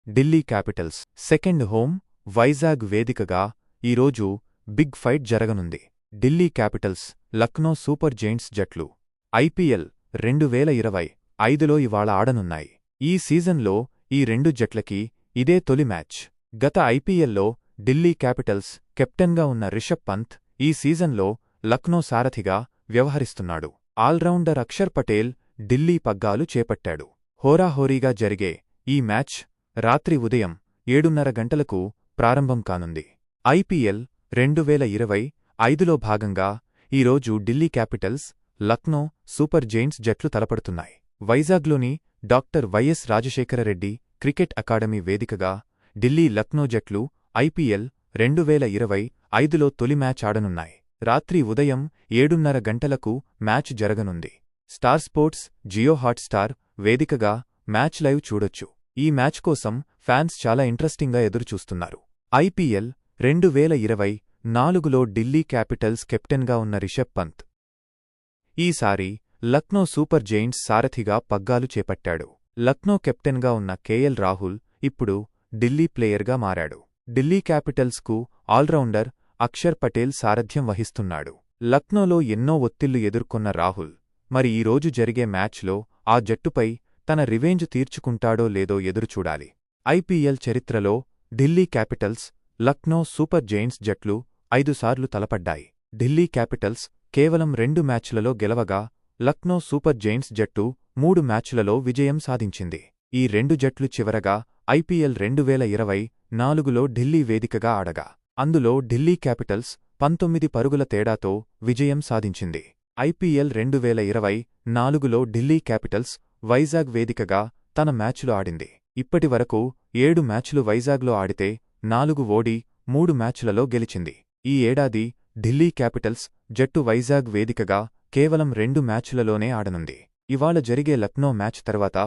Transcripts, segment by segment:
Delhi Capitals second home Vizag వేదికగా ఈరోజు big fight జరగనుంది. Delhi capitals, Lucknow super giants జట్లు ఐపీఎల్ 2025లో ఇవాళ ఆడనున్నాయి. ఈ సీజన్లో ఈ రెండు జట్లకి ఇదే తొలి మ్యాచ్. గత ఐపీఎల్లో ఢిల్లీ క్యాపిటల్స్ కెప్టెన్గా ఉన్న రిషబ్ పంత్ ఈ సీజన్లో లక్నో సారథిగా వ్యవహరిస్తున్నాడు. ఆల్రౌండర్ అక్షర్ పటేల్ ఢిల్లీ పగ్గాలు చేపట్టాడు. హోరాహోరీగా జరిగే ఈ మ్యాచ్ రాత్రి ఉదయం 7:30 గంటలకు ప్రారంభం కానుంది. ఐపీఎల్ 2025లో భాగంగా ఈరోజు Delhi capitals, Lucknow super giants జట్లు తలపడుతున్నాయి. వైజాగ్లోని doctor YS Rajasekhara Reddy cricket academy వేదికగా ఢిల్లీ లక్నో జట్లు ఐపీఎల్ 2025లో తొలి మ్యాచ్ ఆడనున్నాయి. రాత్రి ఉదయం 7:30 గంటలకు మ్యాచ్ జరగనుంది. స్టార్ స్పోర్ట్స్, జియో హాట్స్టార్ వేదికగా మ్యాచ్ లైవ్ చూడొచ్చు. ఈ మ్యాచ్ కోసం ఫ్యాన్స్ చాలా ఇంట్రెస్టింగ్గా ఎదురుచూస్తున్నారు. ఐపీఎల్ 2024లో ఢిల్లీ క్యాపిటల్స్ కెప్టెన్గా ఉన్న రిషబ్ పంత్ ఈసారి లక్నో సూపర్ జెయింట్స్ సారథిగా పగ్గాలు చేపట్టాడు. లక్నో కెప్టెన్గా ఉన్న కేఎల్ రాహుల్ ఇప్పుడు ఢిల్లీ ప్లేయర్గా మారాడు. ఢిల్లీ క్యాపిటల్స్కు ఆల్రౌండర్ అక్షర్ పటేల్ సారథ్యం వహిస్తున్నాడు. లక్నోలో ఎన్నో ఒత్తిళ్లు ఎదుర్కొన్న రాహుల్ మరి ఈరోజు జరిగే మ్యాచ్లో ఆ జట్టుపై తన రివెంజ్ తీర్చుకుంటాడో లేదో ఎదురుచూడాలి. ఐపీఎల్ చరిత్రలో Delhi capitals, Lucknow super giants జట్లు 5 సార్లు తలపడ్డాయి. ఢిల్లీ క్యాపిటల్స్ కేవలం 2 మ్యాచ్లలో గెలవగా, లక్నో సూపర్ జెయింట్స్ జట్టు 3 మ్యాచ్లలో విజయం సాధించింది. ఈ రెండు జట్లు చివరగా ఐపీఎల్ 2024లో ఢిల్లీ వేదికగా ఆడగా, అందులో ఢిల్లీ క్యాపిటల్స్ 19 పరుగుల తేడాతో విజయం సాధించింది. ఐపీఎల్ 2024లో ఢిల్లీ క్యాపిటల్స్ వైజాగ్ వేదికగా తన మ్యాచ్లు ఆడింది. ఇప్పటివరకు 7 మ్యాచ్లు వైజాగ్లో ఆడితే 4 ఓడి 3 మ్యాచ్లలో గెలిచింది. ఈ ఏడాది ఢిల్లీ క్యాపిటల్స్ జట్టు వైజాగ్ వేదికగా కేవలం 2 మ్యాచ్లలోనే ఆడనుంది. ఇవాళ జరిగే లక్నో మ్యాచ్ తర్వాత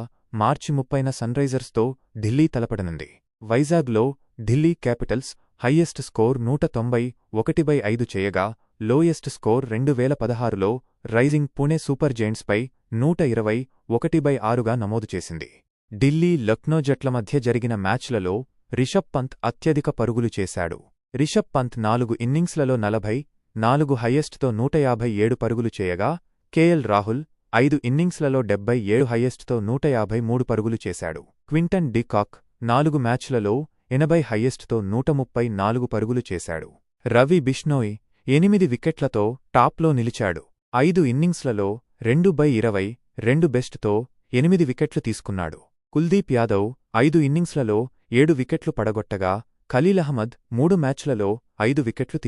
మార్చి 30న సన్రైజర్స్తో ఢిల్లీ తలపడనుంది. వైజాగ్లో ఢిల్లీ క్యాపిటల్స్ హయ్యెస్ట్ స్కోర్ 191/5 చేయగా, లోయెస్ట్ స్కోర్ 2016లో రైజింగ్ పుణె సూపర్ జెయింట్స్పై 121/6గా నమోదు చేసింది. ఢిల్లీ లక్నో జట్ల మధ్య జరిగిన మ్యాచ్లలో రిషబ్ పంత్ అత్యధిక పరుగులు చేశాడు. రిషబ్ పంత్ 4 ఇన్నింగ్స్లలో 44 హయ్యెస్ట్తో 157 పరుగులు చేయగా, కేఎల్ రాహుల్ 5 ఇన్నింగ్స్లలో 77 హయ్యెస్ట్తో 153 పరుగులు చేశాడు. క్వింటన్ డి కాక్ 4 మ్యాచ్లలో 80 హయ్యెస్ట్తో 134 పరుగులు చేశాడు. రవి బిష్నోయ్ 8 వికెట్లతో టాప్లో నిలిచాడు. 5 ఇన్నింగ్స్లలో 2/20, 2 బెస్ట్తో 8 వికెట్లు తీసుకున్నాడు. కుల్దీప్ యాదవ్ 5 ఇన్నింగ్స్లలో 7 వికెట్లు పడగొట్టగా, ఖలీల్ అహ్మద్ 3 మ్యాచ్లలో 5 వికెట్లు